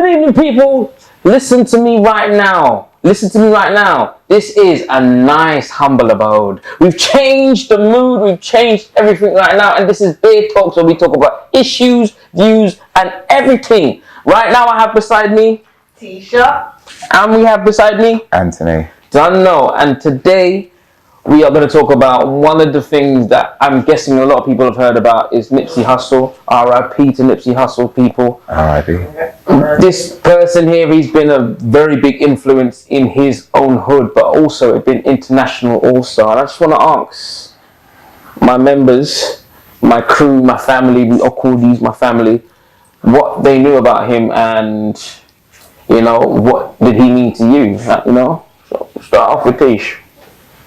evening, people. Listen to me right now. Listen to me right now. This is a nice, humble abode. We've changed the mood. We've changed everything right now. And this is Beer Talks, where we talk about issues, views, and everything. Right now, I have beside me Tisha. And we have beside me Anthony. Dunno. And today, we are going to talk about one of the things that I'm guessing a lot of people have heard about is Nipsey Hussle. R.I.P. to Nipsey Hussle, people. R.I.P. This person here, he's been a very big influence in his own hood, but also it's been international also. And I just want to ask my members, my crew, my family, we all call these my family, what they knew about him and, you know, what did he mean to you, you know? So start off with Tish.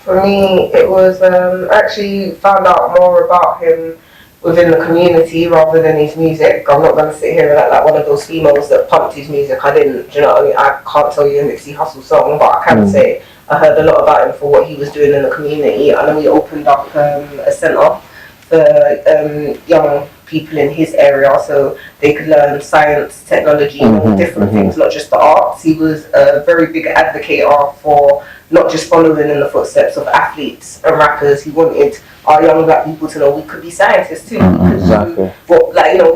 For me, it was actually found out more about him within the community rather than his music. I'm not going to sit here and act like one of those females that pumped his music. I didn't, do you know what I mean? I can't tell you a Nipsey Hussle song, but I can say I heard a lot about him for what he was doing in the community. And then we opened up a centre for young people in his area so they could learn science, technology, and all different things, not just the arts. He was a very big advocate for not just following in the footsteps of athletes and rappers. He wanted our young black people to know we could be scientists too. Exactly. We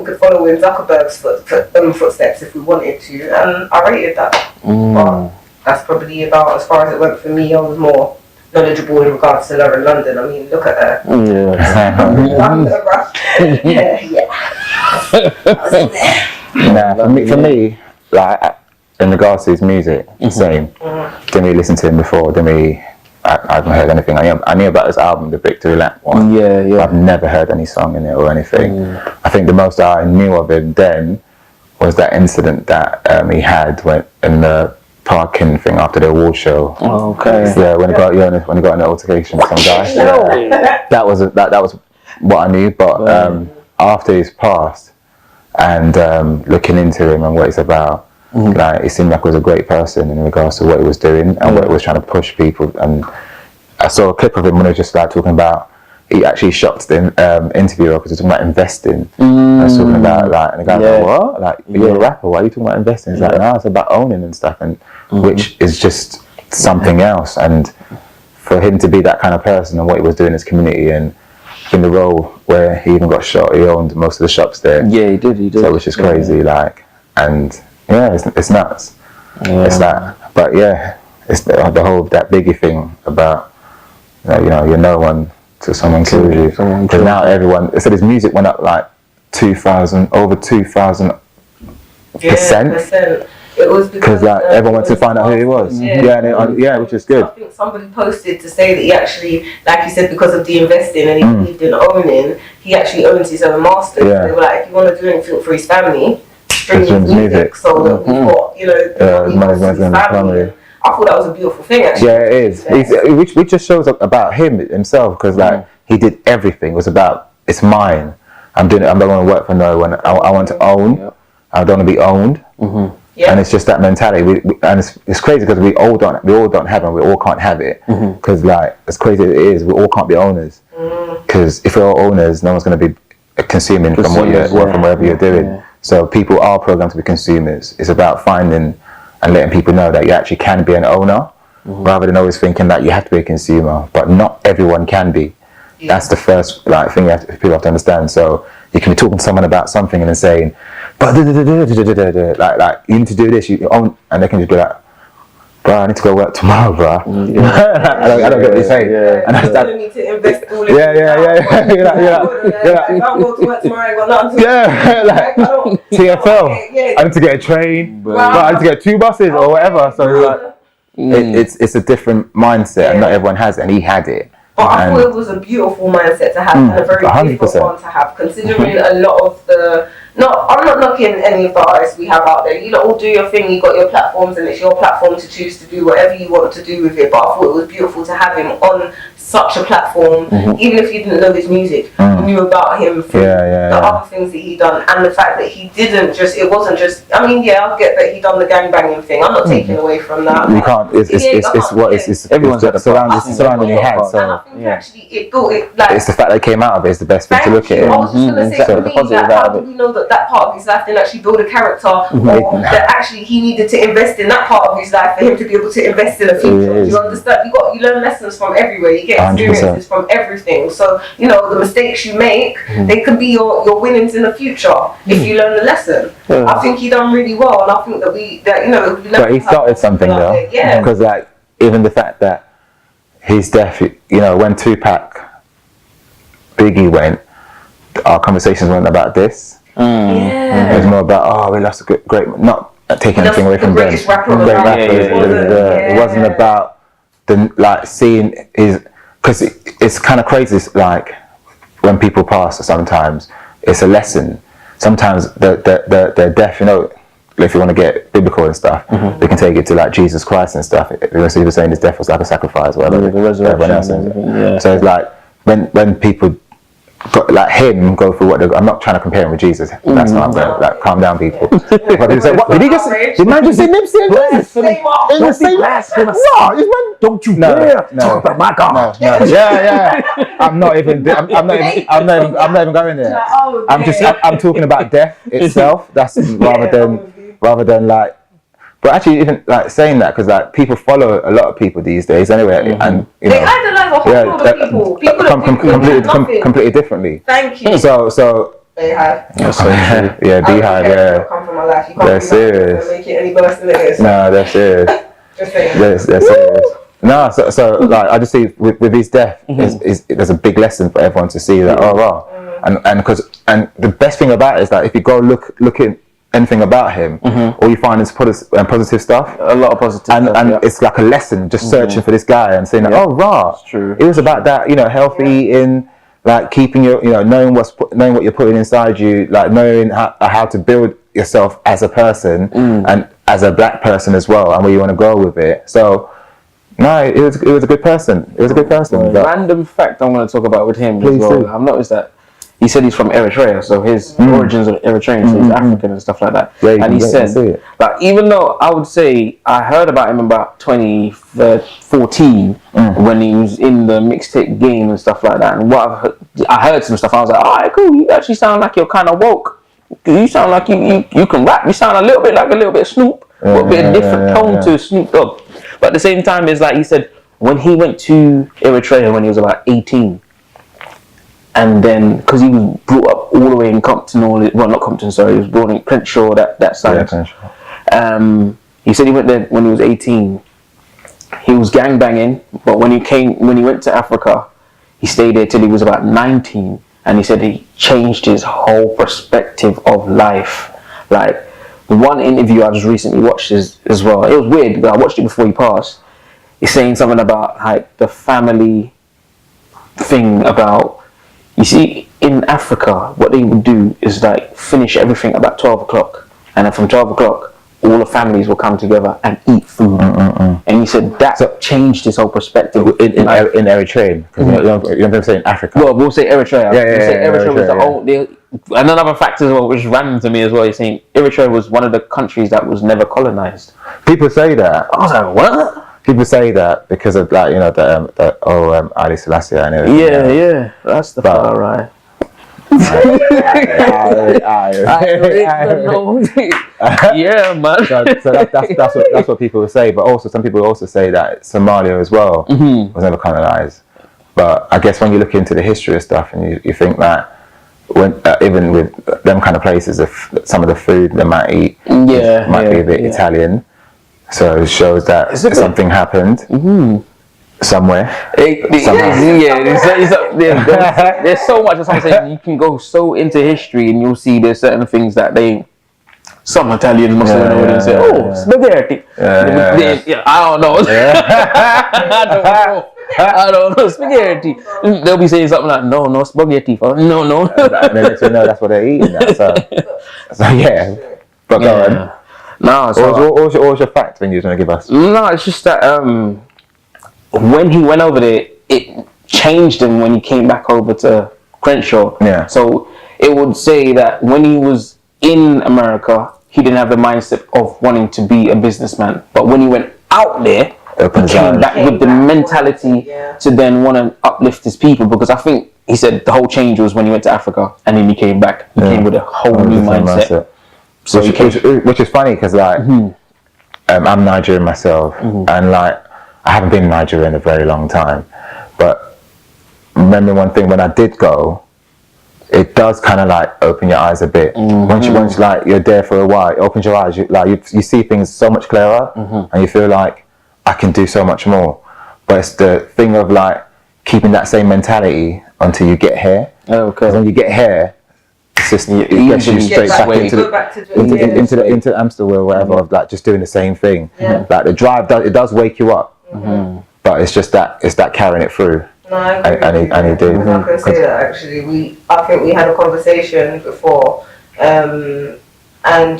could follow in Zuckerberg's footsteps if we wanted to, and I rated that. But that's probably about as far as it went for me. I was more knowledgeable in regards to Lauren London. I mean, look at her. For me, like in regards to his music, same. Didn't really listen to him before. I haven't heard anything. I knew about his album, the Victory Lap one. Yeah. I've never heard any song in it or anything. I think the most I knew of him then was that incident that he had in the parking thing after the award show. Oh, okay. Yeah, when he got in an altercation with some guy. Yeah. That was what I knew. But after he's passed and looking into him and what he's about, like he seemed like he was a great person in regards to what he was doing and what he was trying to push people. And I saw a clip of him when he was just like talking about, he actually shocked the interviewer because he was talking about investing. And was talking about like, and the guy was like, what? Like, you're a rapper, why are you talking about investing? He's like, no, it's about owning and stuff, and which is just something else. And for him to be that kind of person and what he was doing in his community, and in the role where he even got shot, he owned most of the shops there. Yeah, he did. So which is crazy, like, and yeah, it's nuts. It's that, but yeah, it's the whole that Biggie thing about you're no one till someone kills you. Because now everyone, it said his music went up like over 2,000%. It was because like everyone went to find out who he was. Which is good. I think somebody posted to say that he actually, like you said, because of the investing and he believed in owning, he actually owns his own masters. They were like, if you want to do anything for his family, stream his music so that we've got, his family. I thought that was a beautiful thing, actually. Yeah, it is. Which just shows about him himself, because like he did everything. It was about, it's mine. I'm doing it. I'm not going to work for no one. I want to own. I don't want to be owned. And it's just that mentality. And it's crazy because we all don't have it. We all can't have it. Because like as crazy as it is, we all can't be owners. Because if we're all owners, no one's going to be consuming from wherever you're doing. So people are programmed to be consumers. It's about finding and letting people know that you actually can be an owner, rather than always thinking that you have to be a consumer. But not everyone can be. That's the first thing people have to understand. So you can be talking to someone about something and then saying, but like you need to do this, you own, and they can just be like, bro, I need to go work tomorrow, bro. I don't get what you're saying. And that's that. Need to invest all in I can't go to work tomorrow. I got nothing to TFL. I need to get a train. Bro, I need to get 2 buses or whatever. So like, it's a different mindset, and not everyone has it, and he had it. But I thought it was a beautiful mindset to have, and a very difficult one to have, considering a lot of the. No, I'm not knocking any of the artists we have out there. You all do your thing, you got your platforms, and it's your platform to choose to do whatever you want to do with it. But I thought it was beautiful to have him on such a platform, even if you didn't know his music, you knew about him through the other things that he done, and the fact that he didn't just, it wasn't just, I mean, I'll get that he done the gangbanging thing. I'm not taking away from that. You can't, it's everyone's got surrounding your head, so. And I think actually it built it, like. It's the fact that it came out of it is the best thing to look at it. I was just going to say, for me, how do we know that that part of his life didn't actually build a character, or that actually he needed to invest in that part of his life for him to be able to invest in a future. Do you understand? You learn lessons from everywhere. You get experiences 100%. From everything. So the mistakes you make, they could be your winnings in the future if you learn the lesson. I think he done really well, and I think that we but he started something though, because like even the fact that his death, when Tupac, Biggie went, our conversations weren't about this. It was more about, we lost a great, not taking anything away from them. Great rappers. It wasn't about seeing his, because it's kind of crazy. It's like when people pass, sometimes it's a lesson. Sometimes the death, if you want to get biblical and stuff, they can take it to like Jesus Christ and stuff. Because he was saying his death was like a sacrifice, whatever. The resurrection. So it's like when people like him go through what I'm not trying to compare him with Jesus. That's not like calm down, people. But they say, what did he just? Did man just say Nipsey and blasphemy? In the same blasphemous. No, don't you dare talk about my God. No. Yeah. I'm not even going there. I'm talking about death itself. That's rather than like. But actually, even like saying that, because like people follow a lot of people these days anyway, and they idolize a whole lot of people. People completely differently. Thank you. So Beehive. Beehive. Come from my life. You can't they're serious. Make it any worse than it is. No, they're serious. Just saying. They're serious. No, so like I just see with his death, there's a big lesson for everyone to see that. And the best thing about it is that if you go look in anything about him, all you find is positive stuff. A lot of positive stuff, and it's like a lesson, just searching for this guy and saying, it's true. It was about that, healthy eating, like keeping your, knowing what you're putting inside you, like knowing how to build yourself as a person and as a black person as well, and where you want to go with it. So, no, it was a good person. It was a good person. Random fact I'm going to talk about with him as well. I've noticed that. He said he's from Eritrea, so his origins are Eritrean, so he's African and stuff like that. Yeah, and he said, like, even though I would say I heard about him about 2014 when he was in the mixtape game and stuff like that, and I heard some stuff. I was like, all right, cool. You actually sound like you're kind of woke. You sound like you can rap. You sound a little bit of Snoop, a bit of different tone to Snoop Dogg. But at the same time, it's like he said when he went to Eritrea when he was about 18. And then, because he was brought up all the way in Compton, he was born in Crenshaw, that side. Yeah, he said he went there when he was 18. He was gangbanging, but when he went to Africa, he stayed there till he was about 19. And he said he changed his whole perspective of life. Like, the one interview I just recently watched as well, it was weird, but I watched it before he passed. He's saying something about like the family thing about, you see, in Africa, what they would do is like finish everything about 12 o'clock. And then from 12 o'clock, all the families will come together and eat food. And he said that changed his whole perspective. In Eritrea, because you know what I'm saying, Africa. Well, we'll say Eritrea. Eritrea was the only. And another factor as well, which is random to me as well, is saying Eritrea was one of the countries that was never colonized. People say that. I was like, what? People say that because of like Ali Selassie and everything. Yeah, that's the far right. Yeah, man. So that's what people say. But also, some people also say that Somalia as well was never colonized. But I guess when you look into the history of stuff and you think that when even with them kind of places, some of the food they might eat might be a bit Italian. So it shows that something happened somewhere. There's so much. As I'm saying, you can go so into history and you'll see there's certain things that some Italians must have known and say, spaghetti. I don't know. I don't know, spaghetti. They'll be saying something like, no spaghetti. No. So that's what they're eating now. So yeah. But go on. No, what was your fact thing you were going to give us? No, it's just that when he went over there, it changed him when he came back over to Crenshaw. Yeah. So it would say that when he was in America, he didn't have the mindset of wanting to be a businessman. But when he went out there, he came back with the mentality to then want to uplift his people. Because I think he said the whole change was when he went to Africa, and then he came back. He came with a whole new mindset. So which is funny because like I'm Nigerian myself, and like I haven't been in Nigeria in a very long time, but remember one thing, when I did go, it does kind of like open your eyes a bit. Once like you're there for a while, it opens your eyes. You see things so much clearer, and you feel like I can do so much more. But it's the thing of like keeping that same mentality until you get here. Okay. When you get here, it's just it gets you straight back into Amsterdam or whatever, of like just doing the same thing. Like the drive does wake you up, but it's just that carrying it through. No, I agree. And he did. I can say that actually. I think we had a conversation before, and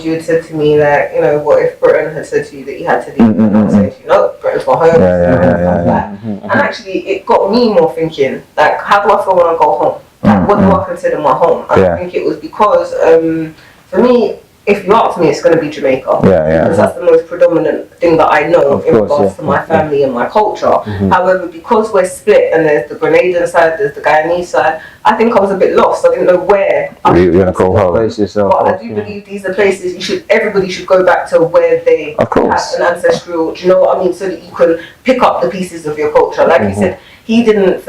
you had said to me that, you know, what if Britain had said to you that you had to leave? And I was saying to you, no, Britain's for home. And actually, it got me more thinking, like, how do I feel when I go home? Like, what do I consider my home? And I think it was because, for me, if you ask me, it's going to be Jamaica. Because that's the most predominant thing that I know in regards to my family and my culture. However, because we're split and there's the Grenadian side, there's the Guyanese side, I think I was a bit lost. I didn't know where you're going to call home. But I do believe these are places everybody should go back to where they have an ancestral, do you know what I mean? So that you can pick up the pieces of your culture. Like you said, he didn't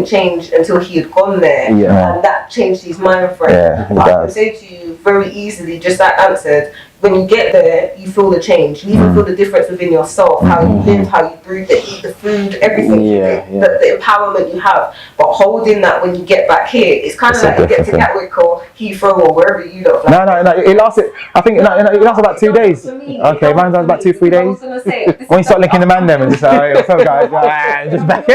change until he had gone there, and that changed his mind frame. But I can say to you very easily, just like Ant said, when you get there, you feel the change. You even feel the difference within yourself, how you live, how you breathe, eat the food, everything, the empowerment you have. But holding that when you get back here, it's kind of like you get to Gatwick or Heathrow or wherever you don't. No, it lasted. I think it lasted about 2 days. Okay, mine was about 2-3 days. When you start linking the man them and just like, what's up, guys? Just back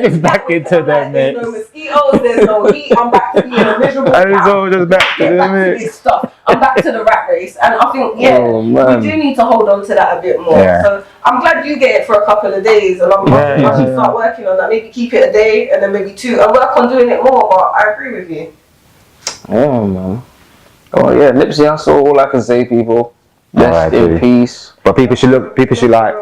just back into them, mate. There's no mosquitoes, there's no heat. I'm back to being a miserable and it's all just back to the mix. I'm back to the rat race, and I think we do need to hold on to that a bit more. So I'm glad you get it for a couple of days, and I'm glad you start working on that. Maybe keep it a day and then maybe 2, and work on doing it more. But I agree with you. Yeah, man. Oh yeah, Nipsey Hussle. All I can say, people. Rest in peace. But people should like,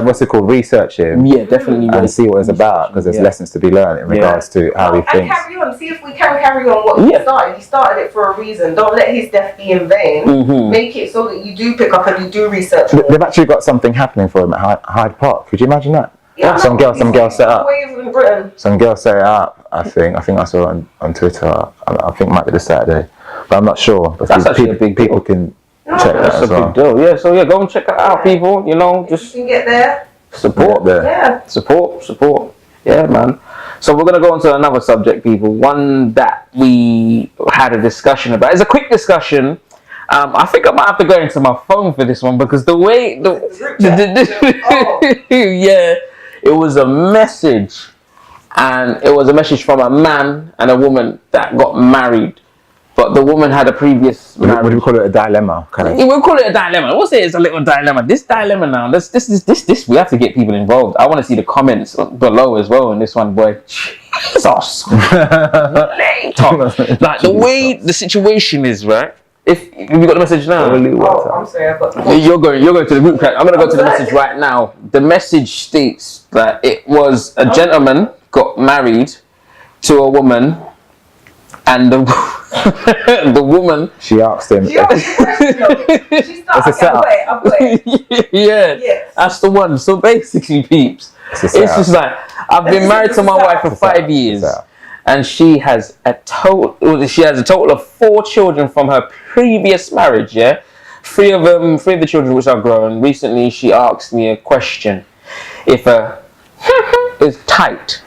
what's it called, research him. Yeah, definitely. And see what it's about, because there's lessons to be learned in regards to how he thinks. And carry on, see if we can carry on what he started. He started it for a reason. Don't let his death be in vain. Make it so that you do pick up and you do research more. They've actually got something happening for him at Hyde Park. Could you imagine that? Yeah, some girl set up. In Britain. Some girl set it up, I think I saw it on Twitter. I think it might be this Saturday. But I'm not sure. But that's actually a big people can check that as well. Big deal. Yeah, so go and check that out, people. You know, just you can get there. Support there. Yeah. Support. Yeah, man. So we're gonna go on to another subject, people. One that we had a discussion about. It's a quick discussion. I think I might have to go into my phone for this one, because the way it was a message, and it was a message from a man and a woman that got married. But the woman had a previous marriage. What do we call it? A dilemma, kind of. We'll call it a dilemma. We'll say it's a little dilemma. This dilemma now. This. We have to get people involved. I want to see the comments below as well on this one, boy. Jesus. Like the way the situation is, right? If you got the message now. I'm sorry, I've got. You're going to the group chat. I'm gonna go to the message right now. The message states that it was a gentleman got married to a woman, and the woman, she asked him. She started. It's a setup. Yeah, that's the one. So basically, peeps, it's just like, I've been married to my wife for 5 years, and she has a total of 4 children from her previous marriage. Yeah, 3 of the children which are grown. Recently, she asked me a question: if a is tight.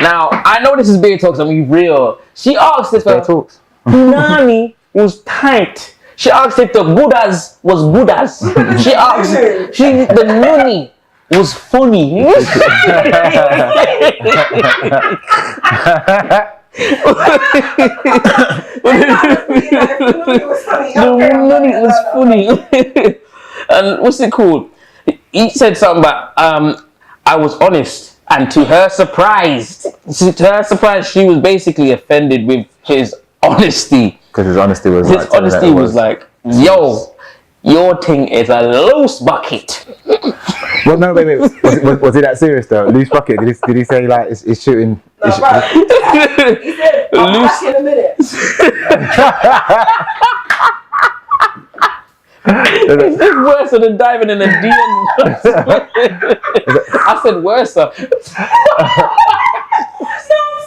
Now, I know this is beer talks, and we real. She asked if the Nani was tight. She asked if the Buddhas was Buddhas. She asked the Nuni was funny. The Nuni was funny. And what's it called? He said something about I was honest. And to her surprise, she was basically offended with his honesty. Because his honesty was like, yo, your thing is a loose bucket. Well, no, wait. Was it that serious though? Loose bucket. Did he say like it's shooting? No, right. He said, "I'll be back in a minute." It's worse than diving in a DM. I said worse. No, I'm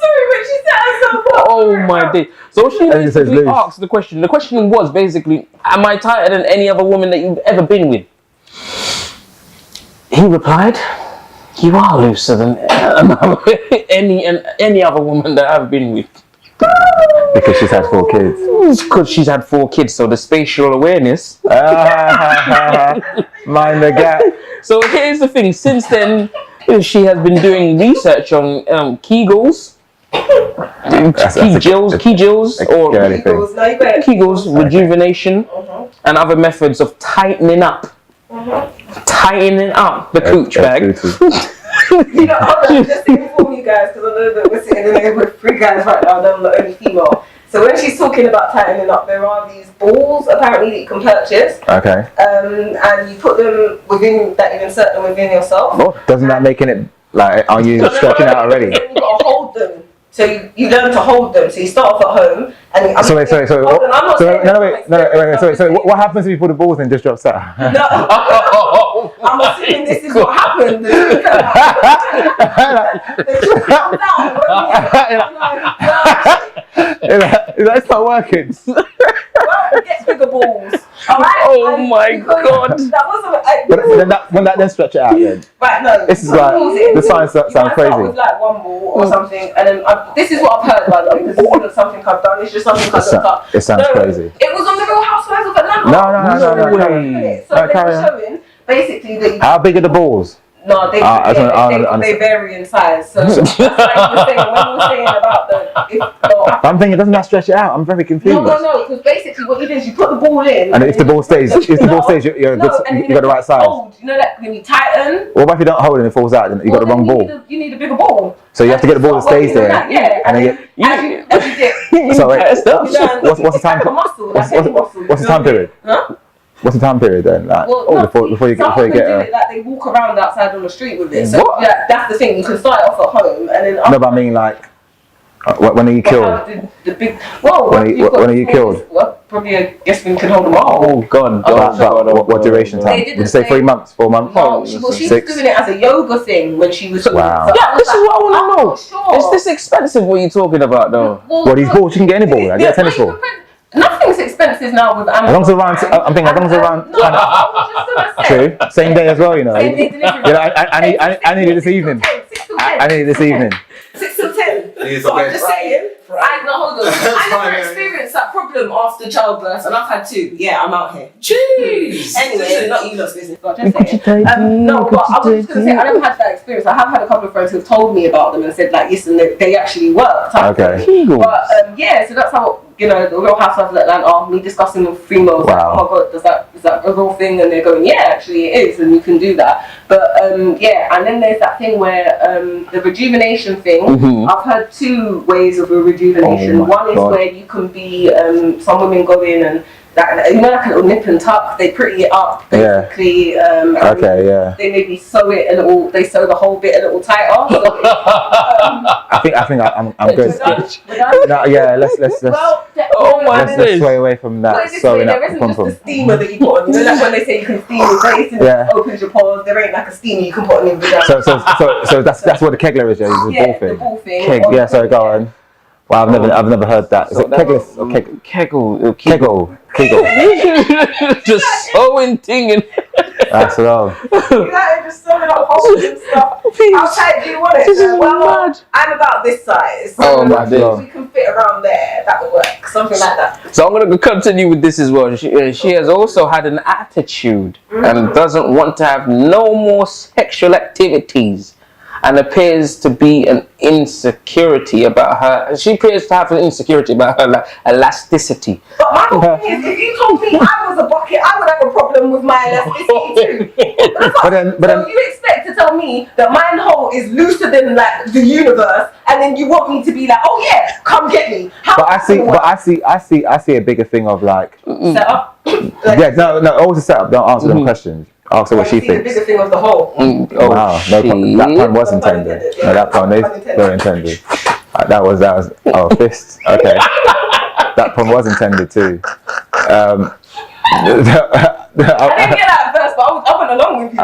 sorry, but she said herself. Oh my day. So she basically asked the question. The question was basically, am I tighter than any other woman that you've ever been with? He replied, you are looser than any other woman that I've been with. Because she's had 4 kids. It's because she's had 4 kids, so the spatial awareness. Mind the gap. So here's the thing. Since then, she has been doing research on Kegels, Kegels, rejuvenation, and other methods of tightening up. Tightening up the cooch bag. You know, hold on, just to inform you guys, because I know that we're sitting in there with 3 guys right now, and I'm the only female. So when she's talking about tightening up, there are these balls apparently that you can purchase. Okay. And you put them within that, you insert them within yourself. Oh, doesn't that making it like? Are you stretching out already? You gotta hold them. So you learn to hold them. So you start off at home, and Sorry. What happens if you put the balls and just drops out? No, I'm assuming this is what happened. It's not working. Get bigger balls. Alright? Oh my God. That wasn't. When that then stretch it out, then. Right, no. This is like the science sounds crazy. Start with like 1 ball or something, and then this is what I've heard, by the way, because it's not something I've done. It's just something I've looked up. It sounds crazy. It was on the Real Housewives of Atlanta. No. So they were showing basically that. How big are the balls? No, they vary in size. So that's like you were saying, when you were saying about I'm thinking, doesn't that stretch it out? I'm very confused. No, because basically what you do is you put the ball in. And if the ball stays, you got the right size. Hold, you know that when you tighten. What if you don't hold it and it falls out? Then you got the wrong ball. You need a bigger ball. So you have to get the ball that stays there. Yeah. And then so what's the time? What's the time period? Huh? What's the time period then? Like, before you get like they walk around outside on the street with it. So that's the thing. You can start off at home and then. No, but I mean like, when are you killed? When are you killed? Well, probably I guess we can hold them all. Oh God. What duration time? Did you say 3 months, 4 months? No, she was doing it as a yoga thing when she was. Wow. Yeah, this is what I want to know. Sure. Is this expensive? What are you talking about, though? Well, these balls, you can get any ball. Get a tennis ball. Nothing's expensive now with Amazon. As long as around, I'm thinking, as long as around. No, I was just gonna say. True. Same day as well, you know. Same day delivery. I need it this evening. I need it this evening. 6 till 10. So I'm just saying. I never experienced that problem after childbirth, and I've had 2. Yeah, I'm out here. Jeez. Anyway, not you lot's business. But just saying. No, but I was just gonna say I never had that experience. I have had a couple of friends who've told me about them and said like, listen, they actually work. Okay. But so that's how. You know, the Real Housewives of Atlanta, me discussing with females, like, oh my God, is that a real thing? And they're going, yeah, actually it is, and you can do that. But and then there's that thing where the rejuvenation thing, I've heard 2 ways of a rejuvenation. One is where you can be, some women go in and, that, you know, like a little nip and tuck, they pretty it up, basically. They maybe sew it a little, they sew the whole bit a little tighter. So I think I'm good. No, yeah, let's let's sway away from that. There isn't just a steamer that you put on. You know, like when they say you can steam your face and it opens your pores. There ain't like a steamer you can put on your vagina. So that's what the kegler is. Yeah, the ball thing. Yeah, so go on. Wow, I've never heard that. Is it kegless or Kegel? Just sewing thing. That's all. You like just sewing up holes and stuff. How tight do you want it? Well, I'm about this size. So my God. We can fit around there. That would work. Something like that. So I'm going to continue with this as well. She has also had an attitude and doesn't want to have no more sexual activities. And appears to be an insecurity about her. She appears to have an insecurity about her elasticity. But my whole thing is, if you told me I was a bucket, I would have a problem with my elasticity too. So you expect to tell me that my hole is looser than like the universe, and then you want me to be like, oh yeah, come get me. I see a bigger thing of like set up. no, always a setup. Don't answer them questions. Ask her what she See the thinks. bigger thing of the whole. Oh, Wow, no, that pun was intended. No, that pun is very intended. That was fists. Okay, that pun was intended too. I didn't get that at first, but I went along with you.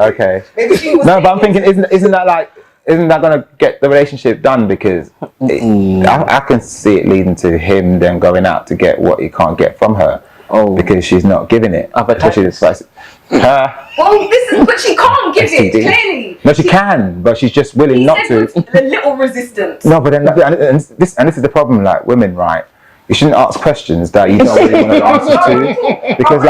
Okay. Maybe she was No, but I'm thinking, isn't that gonna get the relationship done? Because I can see it leading to him then going out to get what he can't get from her. Oh, because she's not giving it. But she can't give it, clearly. No, she can, but she's just willing not to. A little resistance. No, but then and this is the problem. Like women, right? You shouldn't ask questions that you don't really want to answer to, because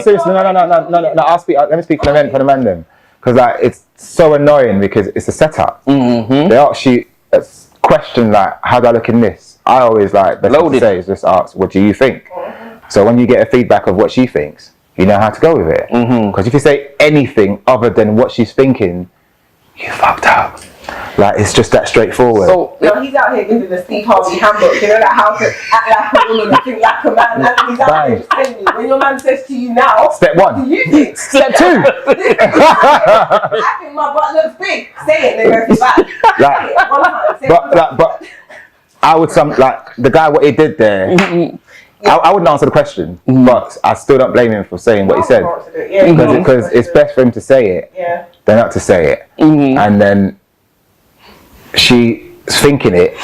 seriously, no. Let me speak for the men then, because like it's so annoying because it's a setup. Mm-hmm. They ask you a question like, "How do I look in this?" I always like best thing to say is just ask, "What do you think?" So when you get a feedback of what she thinks, you know how to go with it. Because if you say anything other than what she's thinking, you fucked up. Like it's just that straightforward. So he's out here giving the Steve Harvey handbook. You know that how to act like a woman, think like a man. And he's out here just telling you. When your man says to you now, step 1. What do you think? Step 2. I think my butt looks big. Say it, then go back. But I would the guy what he did there. I wouldn't answer the question, but I still don't blame him for saying what he said, because it's best for him to say it than not to say it, and then she's thinking it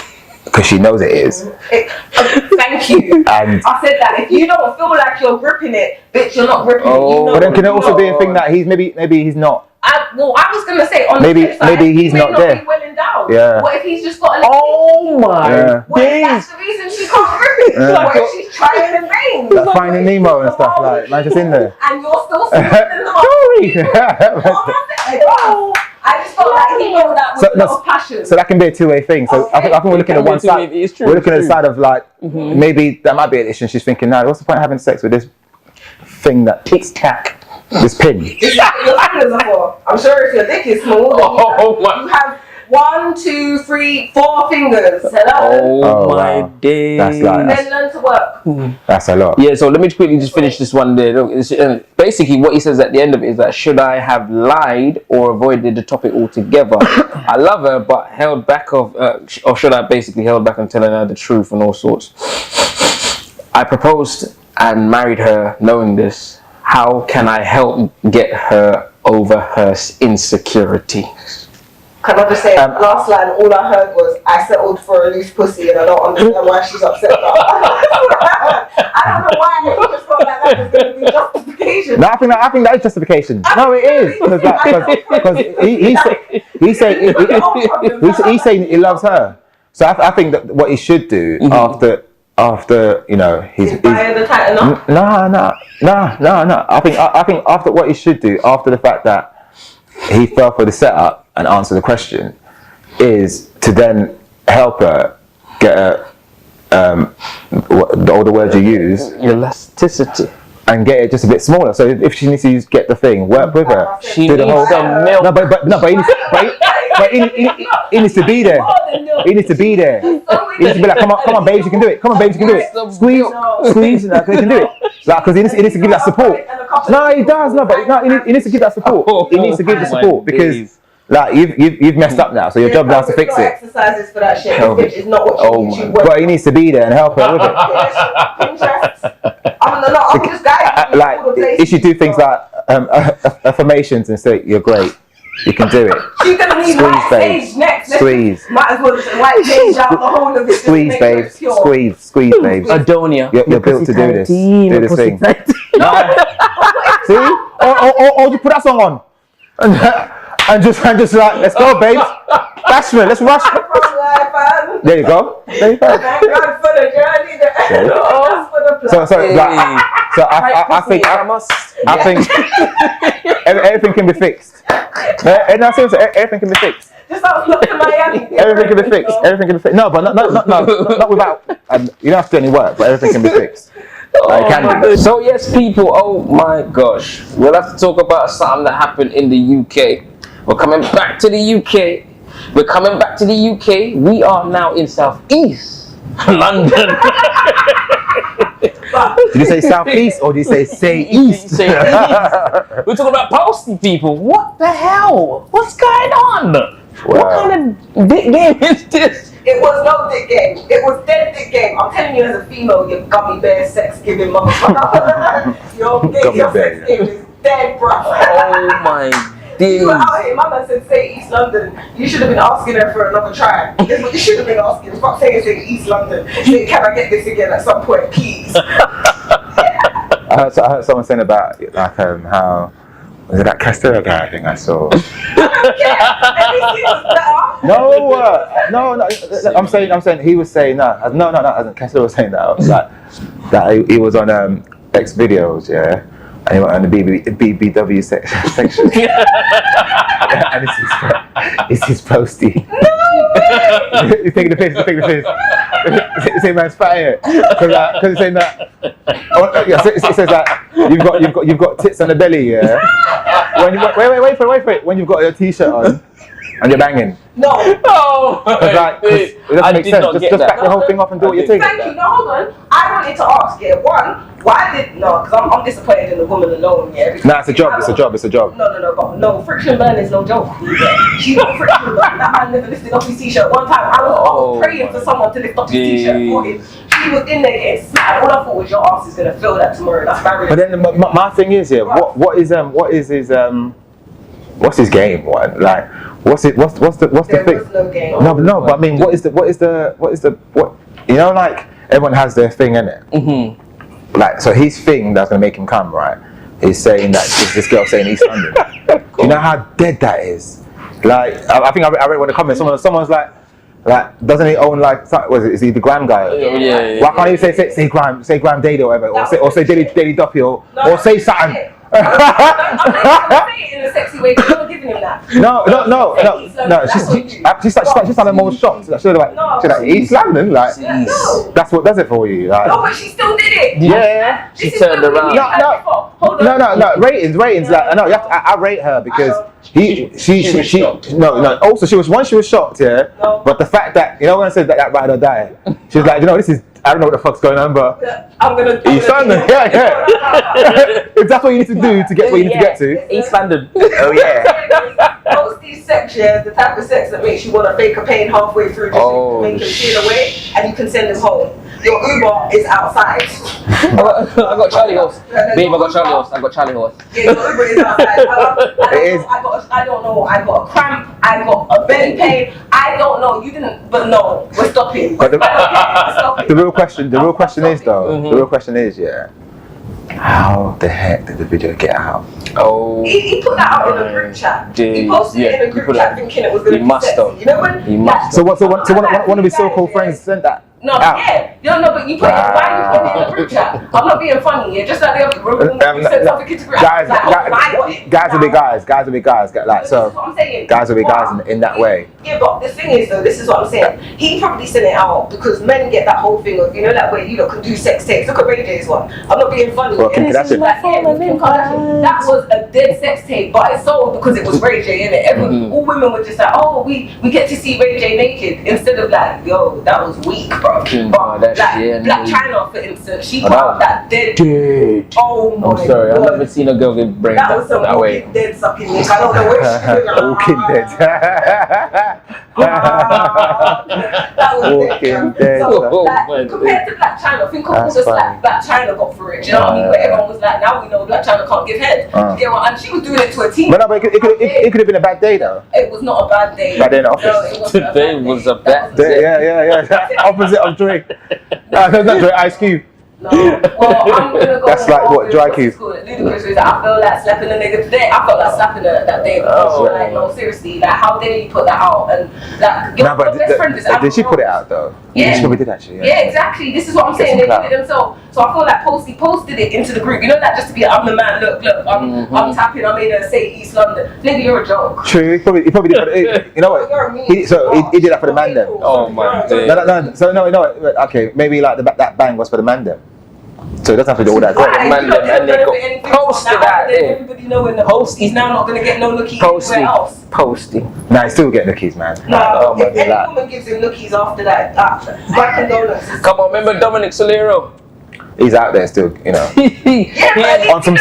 because she knows it is. Thank you. And I said that if you don't feel like you're gripping it, bitch, you're not gripping it. You know, but then can it also be a thing that he's maybe he's not. I was gonna say on maybe the flip side, he's he may not there. Be well endowed. Yeah. What if he's just got a little Oh my What if that's the reason she can't grip it? What if she's trying in vain? Like Finding Nemo and stuff like just in there. And you're still swimming in the water. I just felt like he know that with a lot of passion. So that can be a two-way thing. So I think we're looking at one side. We're looking at the side of like maybe that might be an issue. And she's thinking, no, what's the point of having sex with this thing that tic tac? This pin. It's like your fingers are for. I'm sure if your dick is small, then you have 1, 2, 3, 4 fingers. Hello? Oh my days. That's then learn to work. That's a lot. Yeah, so let me quickly just finish this one there. Look, basically what he says at the end of it is that should I have lied or avoided the topic altogether? I love her, but held back or should I basically held back on telling her the truth and all sorts? I proposed and married her knowing this. How can I help get her over her insecurities? Can I just say, last line, all I heard was, I settled for a loose pussy and I don't understand why she's upset about that. I don't know why he just felt like that was going to be justification. No, I think that is justification. No, it is. Because he's saying he loves her. So I think that what he should do after you know he's the tighten up? No. I think after what he should do after the fact that he fell for the setup and answer the question is to then help her get all the words you use, elasticity, and get it just a bit smaller. So if she needs to get the thing, work with her. She needs some milk. But he needs to be there. He needs to be there. He needs to be like, come on, babes, you can do it. Come on, babes, you can do it. Squeeze, and he can do it. Like, because he needs to give that support. No, he does. No, but no, he needs to give that support. He needs to give the support because. Like you've messed up now, so your job now is to fix it. Exercises for that shit. This bitch is not what she But he needs to be there and help her with it. I'm just guiding like if you do things like affirmations and say you're great, you can do it. She's gonna need white stage next. Squeeze. Might as well just white stage out the whole of it. Squeeze, babes. Squeeze, babes. Adonia. You're built to do this. Do this thing. See? Or you put that song on. And just like, let's go, babes. Bashment, let's rush. There you go. Thank God for the journey. I think everything can be fixed. No, seriously, everything can be fixed. Just look to Miami. Everything can be fixed. Everything can be fixed. No, but not without. You don't have to do any work, but everything can be fixed. So yes, people. Oh my gosh, we'll have to talk about something that happened in the UK. We're coming back to the UK. We are now in South East London. Did you say southeast or did you say east? Say east. We're talking about Posty people. What the hell? What's going on? What kind of dick game is this? It was no dick game. It was dead dick game. I'm telling you, as a female, you gummy bear sex giving motherfucker. Your sex game is dead, bro. Oh my days. You were out here, my man said say East London. You should have been asking her for another try. That's what you should have been asking. Stop saying say East London. Say, can I get this again at some point, please? I heard someone saying about like how was it that Castella guy I think I saw? No. I'm saying he was saying that. No. Castella was saying that. That he was on X videos, yeah. And he went on the BBW section. And it's his Posty. No way! He's taking the piss. He's saying man's fat here. Because he's saying that. It says that you've got tits on the belly, yeah. Wait for it. When you've got your t-shirt on and you're banging. No. Because it doesn't make sense. Just back the whole thing off and do what you think. Thank you. No, hold on. I wanted to ask, yeah, because I'm disappointed in the woman alone, yeah. Nah, it's a job. No, friction burn is no joke. Yeah. She got friction burn. That man never lifted up his t-shirt one time. I was praying for someone to lift up his t-shirt for him. She was in there getting smacked. All I thought was your ass is gonna feel that tomorrow. That's barrier. But then my thing is, yeah, what is his game? Like, what's the thing? There was no game. No. But I mean, what? You know, like everyone has their thing in it. Mm-hmm. Like, so his thing that's gonna make him come, right? Is saying that this girl saying East London. You know how dead that is. Like, I think I read one of the comments. Someone's like, doesn't he own like? Is he the Gram guy? Yeah. Why can't he say Gram Daddy or whatever, or say Daily Duffy or say something? I'm not saying it in a sexy way because you're not giving him that. No. She's like more shocked. She's like East London, like that's what does it for you. Like, no, but she still did it. Yeah, she turned around. No. Ratings. Like, no, I rate her because she. Also, she was shocked, yeah. No. But the fact that when I said that ride or die, she was like, this is. I don't know what the fuck's going on, but I'm gonna. East London, yeah. If that's what you need to do to get where you need to get to. East London. Oh yeah. Posty's sex, yeah, the type of sex that makes you want to fake a pain halfway through just to make him feel away, and you can send him home. Your Uber is outside. I got Charlie horse. Babe, I got Charlie horse. Yeah, your Uber is outside. I don't know. I got a cramp. I got a belly pain. I don't know. You didn't, but no, we're stopping. But the real question is though. The real question is, yeah. How the heck did the video get out? Oh, he put that out in a group chat. He posted it in a group chat thinking it was going to be sexy. You know when? He must. So one of his so-called friends sent that. No, but but you put it. Why you put it in a group chat? I'm not being funny. Yeah, just like the other group. You sent something to group. Guys will be guys. Like so. I'm saying. Guys will be guys in that way. Yeah, but the thing is though, this is what I'm saying. He probably sent it out because men get that whole thing of that way you lot can do sex tapes. Look at Ray J's one. I'm not being funny. Well, Kim Kardashian. That was a dead sex tape, but it sold because it was Ray J in it. All women were just like, oh, we get to see Ray J naked instead of like, yo, that was weak, bro. But Black China, for instance, she put out that dead. Oh my God. I'm sorry, I've never seen a girl get brain that was some that way. Dead sucking dick. I don't know where she's going. Walking Dead. That was Walking Dead. So, compared to Black China, think of all the slack Black China got for it. Do you know what I mean? Where everyone was like, now we know Black China can't give head. And she was doing it to a team. But it could have been a bad day though. It was not a bad day. Bad day in the office. Today was a bad day. Yeah. Opposite of Drake. No, that's not Drake. Ice Cube. No. Well, I'm gonna go. That's like what dry cube. Ludicrous is I feel like slapping a nigga today. I felt like slapping her that day. Like, no, seriously. Like, how dare you put that out? And like, your best friend is did she put it out though? Yeah. She probably did actually. Yeah, exactly. This is what I'm saying. They did it themselves. So I feel like Posty posted it into the group. You know that just to be, I'm the man. Look, I'm tapping. I made her say East London. Nigga, you're a joke. True. He probably did. You know what? He did that for the man then. Oh my God. No. So no. Okay, maybe like that bang was for the man then. So it doesn't have to do all that. Man, and they go posted that. Everybody knowing that Posty's now not going to get no lookies anywhere else. Posty. Nah, he's still getting lookies, man. No, if any woman gives him lookies after that, my condolences. Come on, remember Dominic Solero? He's out there still, you know. Yeah, on some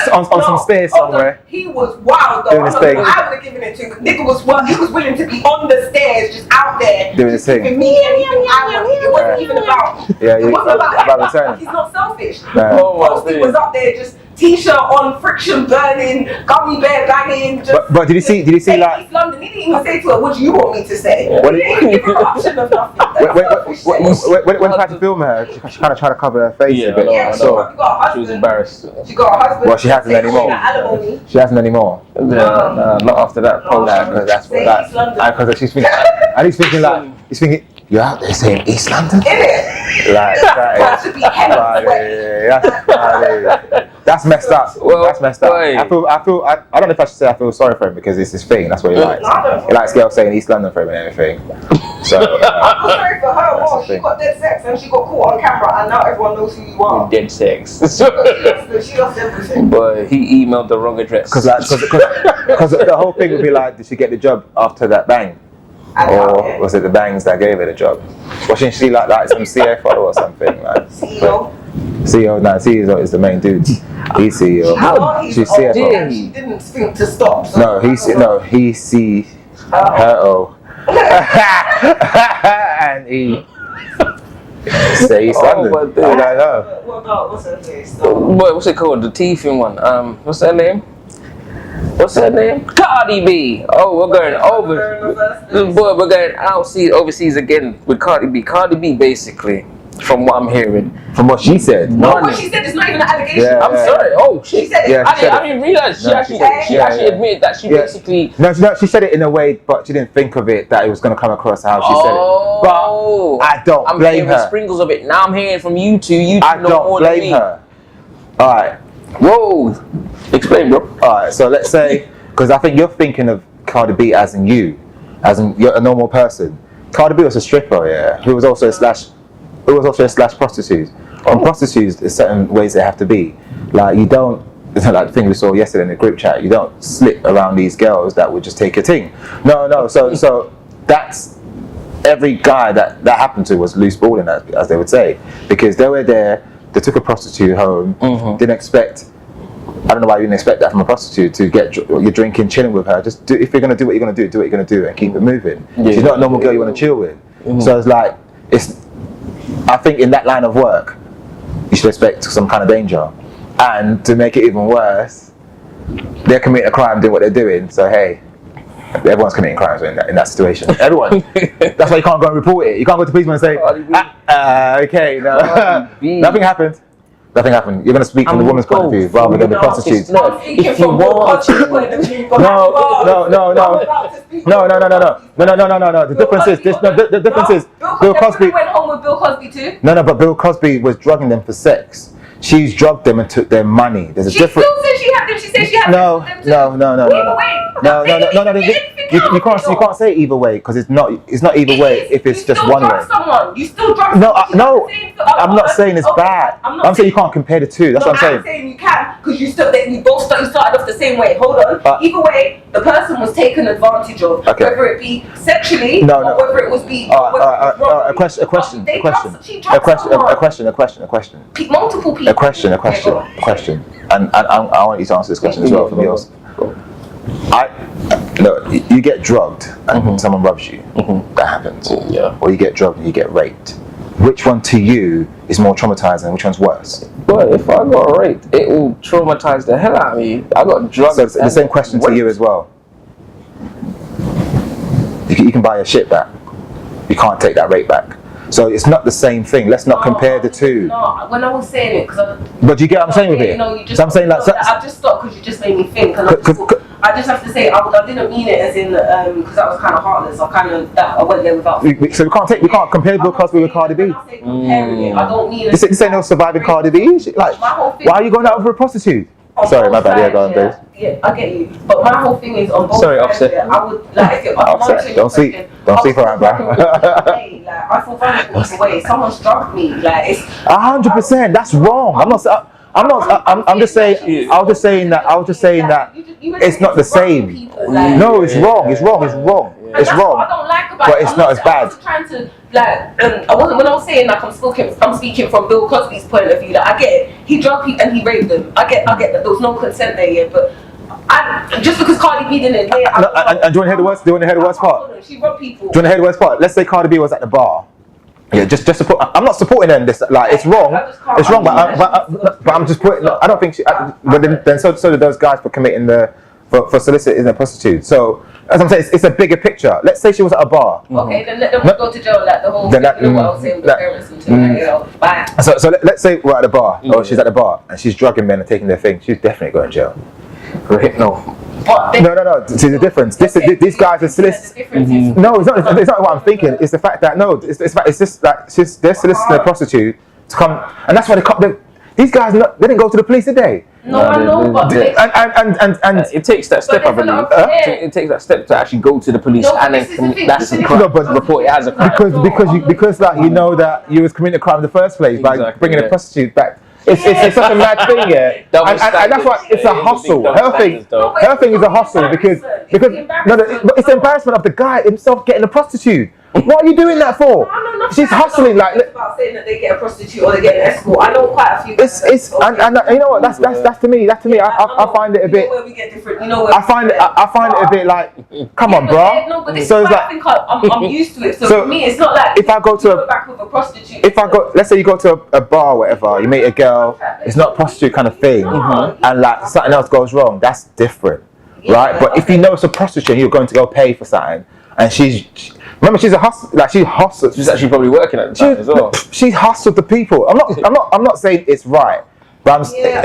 stairs somewhere. He was wild though. Doing his thing. I would have given it to him. Nigga was willing to be on the stairs, just out there, doing his thing. giving me anything I wanted. It wasn't even about. Yeah, it wasn't about return. He's not selfish. Oh, Posty was up there just t-shirt on, friction burning, gummy bear banging. Just but did you see like East London? He didn't even say to her, "What do you want me to say?" What He didn't give her an option of nothing. when I tried to film her, she kind of tried to cover her face a bit. Yeah, So she got a husband. She was embarrassed. She got a husband. well, she hasn't anymore. Alimony. She hasn't anymore. Not after that post. Because that's what that. Because she's thinking, and he's thinking, you're out there saying East London. Innit? Like That should be that's messed up. Well, that's messed up. wait. I don't know if I should say I feel sorry for him because it's his thing. That's what he likes. He likes girls saying East London for him and everything. So I feel sorry for her. Well, she got dead sex and she got caught on camera, and now everyone knows who you are. Dead sex. She lost everything. But he emailed the wrong address. because the whole thing would be like, did she get the job after that bang? Or was it the bangs that gave her the job? Wasn't she like some CFO or something? Like CEO. CEO, no, CEO is the main dude. He's CEO. She's CFO. And she didn't think to stop. So No, he's her. And he say East London. but I don't know. What about what's her face? What's it called? The teething one. What's her name? Cardi B. Oh, we're going we're going overseas again with Cardi B. Cardi B, basically, from what I'm hearing. From what she said. No, what she said is not even an allegation. Yeah. I'm sorry. Oh, She said it. Yeah, I didn't realize she actually admitted that she basically. No, she said it in a way, but she didn't think of it that it was going to come across how she said it. But I don't I'm blame hearing her. sprinkles of it. Now I'm hearing from you two. You I know don't more than blame me. her. All right. Whoa. Explain, bro. All right. So let's say, because I think you're thinking of Cardi B as in you're a normal person. Cardi B was a stripper, yeah, who was also a slash prostitute. On prostitutes, there's certain ways they have to be. Like you don't, like the thing we saw yesterday in the group chat, you don't slip around these girls that would just take your thing. No. So that's every guy that happened to was loose balling, as they would say, because they were there. They took a prostitute home. Didn't expect. I don't know why you didn't expect that from a prostitute to get you're drinking, chilling with her. Just if you're gonna do what you're gonna do, do what you're gonna do, and keep it moving. She's not a normal girl you want to chill with. So it's like I think in that line of work, you should expect some kind of danger. And to make it even worse, they're committing a crime doing what they're doing. So hey, everyone's committing crimes in that situation. Everyone. That's why you can't go and report it. You can't go to policeman and say, okay, no, nothing happened. Nothing happened. You're going to speak from the woman's point of view rather than the prostitute's. No, if you want to. No. The difference is, Bill Cosby went home with Bill Cosby too. No, but Bill Cosby was drugging them for sex. She's drugged them and took their money. There's a difference. She still said she had them. She said she had No. You can't say either way because it's not either way if it's just one way. You still drug No. I'm not saying it's bad. I'm saying you can't compare the two. That's what I'm saying. I'm saying you can because you started off the same way. Hold on. Either way, the person was taken advantage of, whether it be sexually or whether it was a question. Multiple people. A question. And I want you to answer this question as well from yours. You get drugged and someone robs you. That happens. Or you get drugged and you get raped. Which one to you is more traumatizing? Which one's worse? But if I got raped, it will traumatize the hell out of me. I got drugged. So it's the same question to you as well. You can buy your shit back. You can't take that rape back. So it's not the same thing. Let's not compare the two. No, when I was saying it, but do you get what I'm saying with it? So I'm saying like. I just stopped because you just made me think. I just have to say I didn't mean it as in because that was kind of heartless. I went there without. So we can't compare Bill Cosby with Cardi B. When I say comparing it, I don't mean. This ain't no surviving Cardi B. Like, why are you going out for a prostitute? Sorry, my bad. Yeah, go on, Dave. Yeah, I get you. But my whole thing is on both sides. Offset. I would like if Offset. Don't see for her, bro. I feel vulnerable either way. Someone struck me. Like it's 100%. That's wrong. I'm just saying. I was just saying that it's not the same. No, it's wrong. And It's that's wrong. what I don't like about But it. it's I'm not as bad. I wasn't trying to I wasn't when I was saying like I'm speaking from Bill Cosby's point of view. Like I get it. He drugged people and he raped them. I get that there was no consent there yet, but just because Cardi B didn't. And do you want to hear the worst? Do you want to hear the worst part? She robbed people. Do you want to hear the worst part? Let's say Cardi B was at the bar. Yeah, just to put. I'm not supporting her in this. Like it's wrong. It's wrong. But I'm just putting. I don't think she. But then so did those guys for committing for soliciting a prostitute. So as I'm saying, it's a bigger picture. Let's say she was at a bar. Okay, then let them go to jail. Like the whole. What I was saying with the parents and bye. So let's say we're at the bar, or she's at the bar, and she's drugging men and taking their thing. She's definitely going to jail. No. No. See the difference. These guys are soliciting. No, it's not what I'm thinking. It's the fact that it's just like they're soliciting a prostitute to come, and that's why these guys they didn't go to the police, did they? No, I know, but and it takes that step, I believe. It takes that step to actually go to the police and then that's the crime. But report it as a crime. because like you know that you was committing a crime in the first place by bringing a prostitute back. It's such a mad thing, yeah. And that's why it's a hustle. Her thing is a hustle because it's the embarrassment of the guy himself getting a prostitute. What are you doing that for? She's hustling like. About saying that they get a prostitute or they get an escort. I know quite a few. And you know what? That's to me. I find it a bit. Where we get different. You know where I find it a bit like, come on, bro. No, but So it's I like, think I'm used to it. So for me, it's not like if I go to back with a prostitute. let's say you go to a bar or whatever, you meet a girl, it's not a prostitute kind of thing, and like something else goes wrong, that's different, right? But if you know it's a prostitute and you're going to go pay for something, and remember she's a hustle, like she hustles. She's actually probably working at the time as well. She hustled the people. I'm not saying it's right, but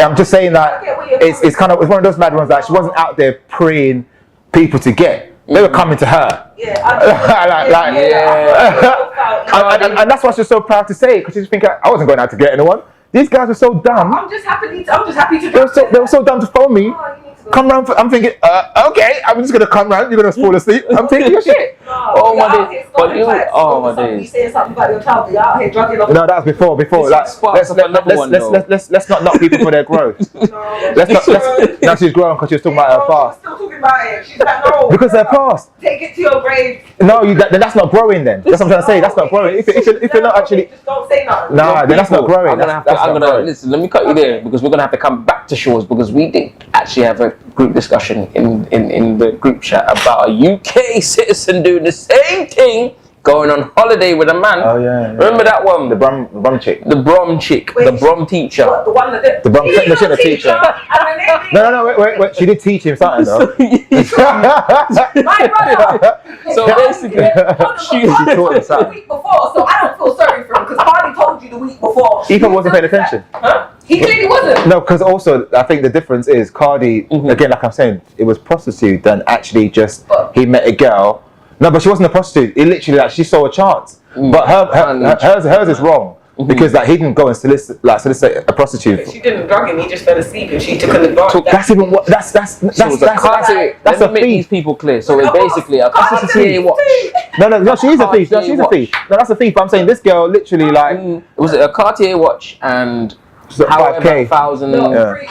I'm just saying that it's kind of it's one of those mad ones that she wasn't out there preying people to get. They were coming to her. Yeah. And that's why she's so proud to say it, because she's thinking, I wasn't going out to get anyone. These guys were so dumb. I'm just happy to. They were so dumb to phone me. Come round. I'm thinking, okay, I'm just gonna come round. You're gonna fall asleep. I'm taking your shit. Oh my days! But you, my days. You saying something about your child? You're out here drugging off. No, that was before. Let's not knock people for their growth. Now she's growing because she was talking about her past. Still talking about it. She's like, no. Because they're past. Take it to your grave. No, then that's not growing. Then that's what I'm trying to say. That's not growing. If you're not actually. Just don't say nothing. Nah, then that's not growing. I'm gonna listen. Let me cut you there because we're gonna have to come back to Shores because we did actually have a group discussion in the group chat about a UK citizen doing the same thing, going on holiday with a man. Oh yeah. Remember that one? The Brum chick. The Brum chick. Wait, the Brum teacher. What, the one that did? The Brum teacher. No, wait. She did teach him something though. My brother. So basically, she taught him something. The week before, so I don't feel sorry for him because Cardi told you the week before. He probably wasn't paying attention. Huh? He clearly wasn't. No, because also I think the difference is Cardi again, like I'm saying, it was prostitute than actually just he met a girl. No, but she wasn't a prostitute. It literally like she saw a chance. But hers is wrong. Because like he didn't go and solicit a prostitute. She didn't drug him. He just fell asleep and she took an advantage. That's even what. That's a thief. These people clear. So it's basically a CCTA watch. No, she's a thief. No, she's a thief. No, that's a thief. But I'm saying this girl literally like. Was it a Cartier watch and however £1,000 each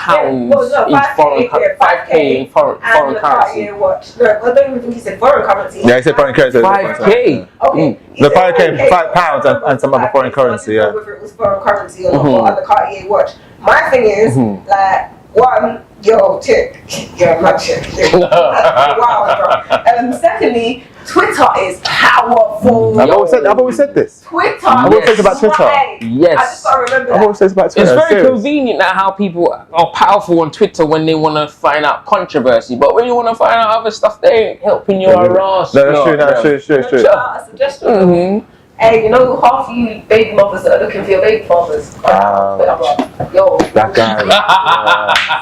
foreign 5K in foreign currency? Watch. No, I don't even think he said foreign currency. Yeah, he said foreign currency. 5K. Okay. The 5K, £5 and some other foreign currency. Yeah. Whether it was foreign currency or other Cartier watch. My thing is like one. Yo, chick. You're my chick. Wow, bro. Secondly, Twitter is powerful. I've always said this. Twitter. I've always said about Twitter. Yes. I just gotta remember that. I've always said about Twitter. It's very convenient now how people are powerful on Twitter when they want to find out controversy, but when you want to find out other stuff, they ain't helping your ass. No, that's true. A suggestion. Hey, you know, half of you baby mothers that are looking for your baby fathers. Yo. That guy.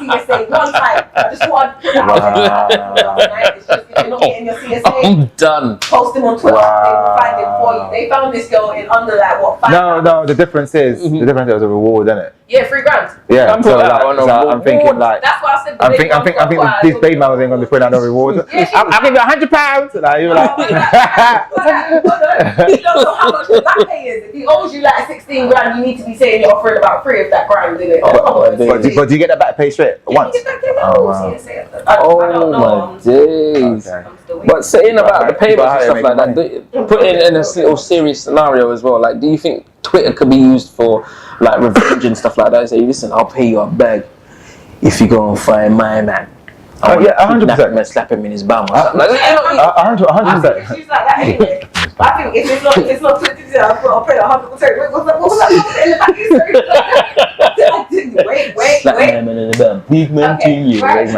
CSA one time. I just want to put that out there. It's just if you're not getting your CSA. I'm done. Post him on Twitter. They will find him for you. They found this girl in under like what? 5 hours? No. The difference is it was a reward, isn't it? Yeah, $3,000. Yeah, I'm so, put like, out on a so I'm reward. thinking like, That's why I said. I think these baby mamas ain't gonna be putting out no rewards. I'll give you £100. Like, you're like, You don't know how much the back pay is. If he owes you like 16 grand, you need to be saying you're offering about 3 of that grand, innit? but do you get that back pay straight once? Oh, wow. don't know. my days. Okay. But saying about the payments and stuff make like that, money. put it in a little serious scenario as well. Like, do you think Twitter could be used for like revenge and stuff like that? Say, listen, I'll pay you a bag if you go and find my man. Yeah, 100%. And slap him in his bum. 100%. She's like that anyway. I think if it's not Twitter, I'll pay 100%. What was that in the back? Wait. Slap him in the bum. Big man to you. Right.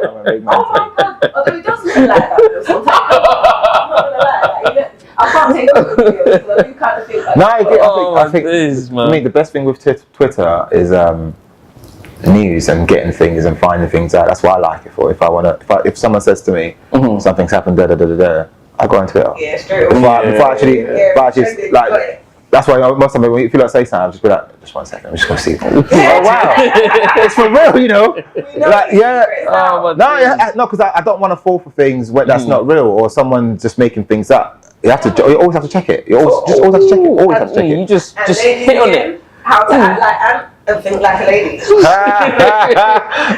Oh my god. Although he does look like that sometimes. I'm not gonna lie. Like, I can't take over the videos, so you kind of think like No, I think it is, man. I mean, the best thing with Twitter is news and getting things and finding things out. That's what I like it for. If someone says to me something's happened, I go on Twitter. yeah, straight Before I away. actually like. That's why most of the time, if you don't say something, I'll just be like, just 1 second, I'm just gonna see. Oh wow, it's for real, you know. Like because I don't want to fall for things where that's not real or someone just making things up. You always have to check it. You always have to check it. Always have to check it. You just hit on it. How to act like and think like a lady.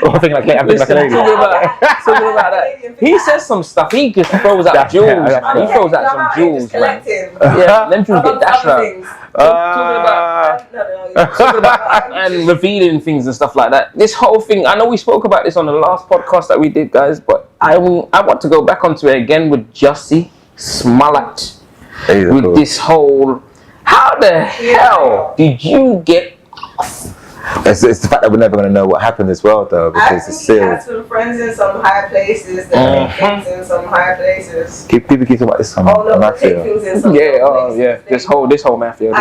Or think like a lady. Talking about that. He says some stuff. He just throws out jewels, man. He throws out some jewels, man. Yeah, them jewels get dashed around. Talking about and revealing things and stuff like that. This whole thing, I know we spoke about this on the last podcast that we did, guys, but I want to go back onto it again with Jussie Smollett. With this whole, how the hell did you get off? It's the fact that we're never going to know what happened as well, though, because it's He had sealed. some friends in some high places, things in some high places. People keep talking about this on mafia. Things in some This whole mafia.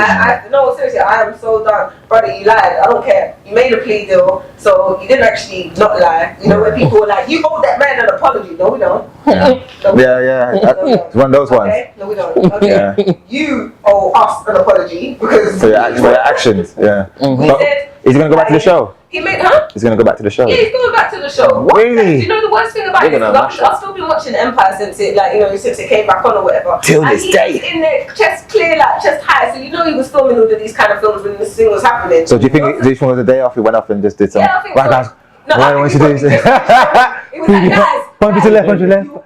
No, seriously, I am so done. Brother, you lied. I don't care. You made a plea deal, so you didn't actually not lie. You know, when people were like, you owe that man an apology. No, we don't. It's one of those ones. Okay? No, we don't. Okay. You owe us an apology because For your actions, yeah. Is he going to go back to the show? He's going to go back to the show. Yeah, he's going back to the show. Really? Do you know the worst thing about it? I've still been watching Empire since it came back on or whatever. Till this day. He was in there, chest clear, like chest high. So you know he was filming all of these kind of films when this thing was happening. So do you think it was the day off he went off and just did some? Yeah, I think right, guys. No, what I want you to do is it was like, guys, punch to left.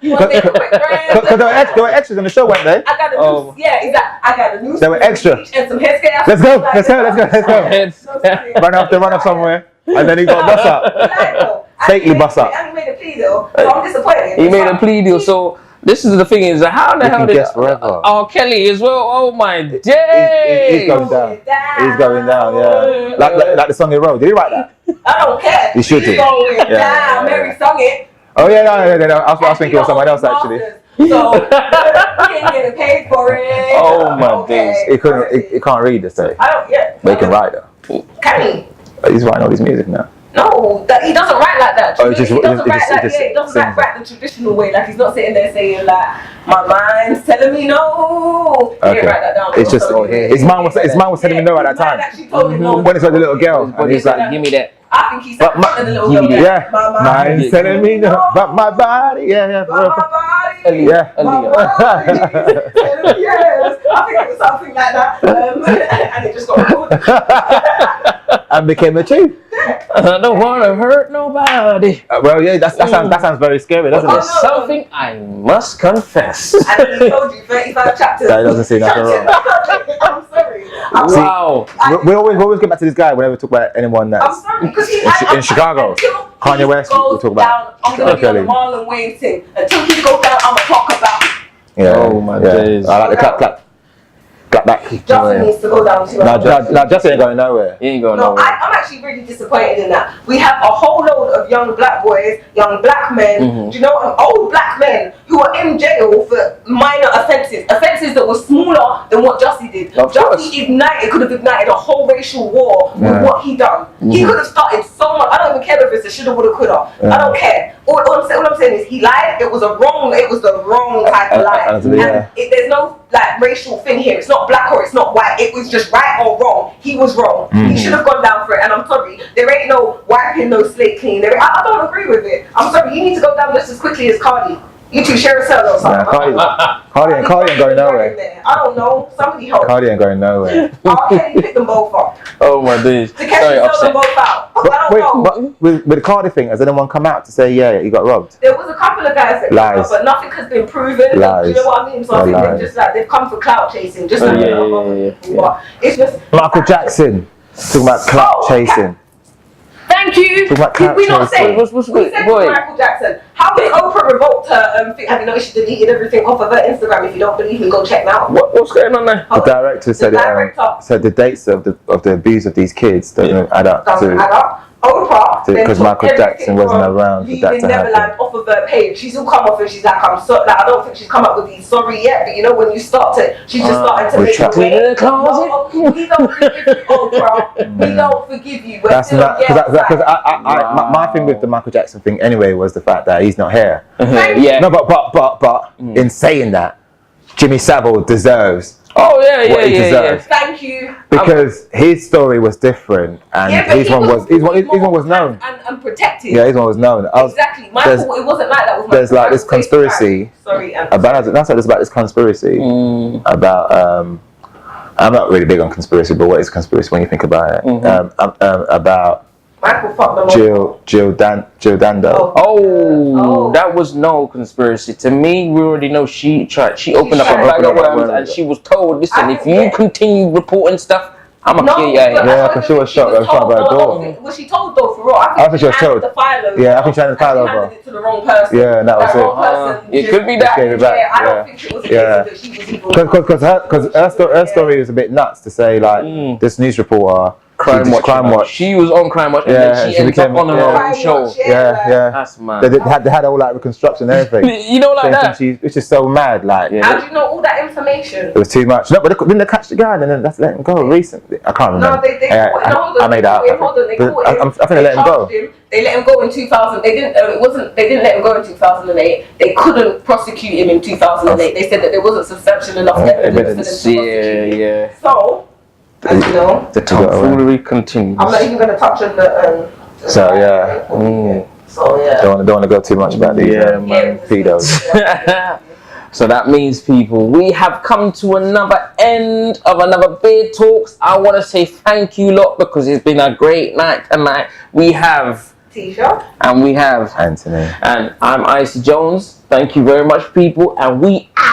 You want to make a quick brand? Because there were extras on the show, weren't they? I got a new, I got a new. There were extra. And some hair scale. Let's go. Run off somewhere. And then he got bust up. Fakely bust up. And he made a plea deal, so I'm disappointed. He made a plea deal, so this is the thing is, how the hell did R. Kelly as well? Oh my days! He's going down. He's going down, yeah. Like the song he wrote. Did he write that? I don't care. He should do. He's going down. Mary sung it. Oh yeah, no. I was thinking of someone else actually. So he didn't get paid for it. Oh my days! He can't read this day. I don't. Yeah. But he can write though. Can he? He's writing all his music now. No, he doesn't write like that. Oh, he doesn't write the traditional way. Like he's not sitting there saying like, my mind's telling me no. He didn't write that down. It's just his mind was telling me no at that time. When it's like the little girl, and he's like, give me that. I think he's like the little girl. Yeah, my mind's telling me no, but my body, my body, yeah, my body. Yes, I think it was something like that, and it just got recorded. And became a chief. I don't want to hurt nobody. Well, yeah, that sounds very scary, doesn't it? Something I must confess. And he told you 35 chapters. That doesn't seem nothing wrong. I'm sorry. Wow. We always get back to this guy whenever we talk about anyone that's. I'm sorry, because in Chicago. Kanye West, we talk about. I'm going to be on the Marlon Wayne thing. Until he goes down, I'm going to talk about. Yeah. Oh my days. I like the clap back. Justin needs to go down too. No, Justin ain't going nowhere. He ain't going nowhere. I'm actually really disappointed in that. We have a whole load of young black boys, young black men, you know, old black men who are in jail for minor offences that were smaller than what Jussie did. Jussie could have ignited a whole racial war with what he done. He could have started so much. I don't even care if it's a shoulda, woulda, coulda. I don't care. All I'm saying is he lied. It was the wrong type of lie. And there's no like racial thing here. It's not black or it's not white. It was just right or wrong. He was wrong. He should have gone down for it. And I'm sorry, there ain't no wiping no slate clean. I don't agree with it. I'm sorry, you need to go down just as quickly as Cardi. You two share a cell or something. Cardi ain't going nowhere. I don't know. Somebody help. Cardi ain't going nowhere. How can you pick them both up? Oh my days. To catch them both out. I don't know. But with the Cardi thing, has anyone come out to say, yeah, he got robbed? There was a couple of guys that came out, but nothing has been proven. Lies. You know what I mean? So I think they're just like, they've come for clout chasing. Just like But it's just... Michael Jackson, talking about clout chasing. Thank you. Did we not say? We said Michael Jackson. How did Oprah revolt her thing? Have you noticed she deleted everything off of her Instagram? If you don't believe me, go check now. What's going on there? The director said the dates of the abuse of these kids doesn't add up. Oprah, because Michael Jackson wasn't around for that to Neverland happen. off of her page. She's all come off and she's like, I'm sorry. Like, I don't think she's come up with these sorry yet, but you know when you start to, she's just starting to make it way. No, we don't forgive you, Oprah. We don't forgive you. That's not because my thing with the Michael Jackson thing anyway was the fact that he's not here. Yeah. No, but in saying that, Jimmy Savile deserves. Oh yeah. Thank you. Because his story was different, and his one was known and protected. Yeah, his one was known. Exactly. Michael, it wasn't like that with Michael. There's like this conspiracy. Sorry, about this conspiracy about. I'm not really big on conspiracy, but what is conspiracy when you think about it? About. Michael fucked them Jill Dando. Oh, that was no conspiracy. To me, we already know she opened up a bag of worms and she was told, listen, if you continue reporting stuff, I'm gonna kill you. Yeah, because she was shocked. I was trying by a door. Was she told though for real? I think she was told. Yeah, I think she handed the file over. Handed it to the wrong person. Yeah, and that was it. It could be that. I don't think it was that she was evil. Because her story was a bit nuts to say like this news reporter. Crime Watch. She was on Crime Watch and then she ended up on her own show. Yeah. That's mad. They had all like reconstruction and everything. You know, like that. It's just so mad. Like, how do you know all that information? It was too much. No, but didn't they catch the guy and then let's let him go recently? I can't remember. No, they I made that up. I think they let him go. They let him go in 2000. They didn't. They didn't let him go in 2008. They couldn't prosecute him in 2008. They said that there wasn't substantial enough evidence for them to prosecute him. So. As you know, the tomfoolery continues. I'm not even going to touch on the. So yeah. Don't want to go too much about these pedos. So that means, people, we have come to another end of another Beard Talks. I want to say thank you lot because it's been a great night tonight. We have Tisha and we have Anthony, and I'm Icy Jones. Thank you very much, people, and we out.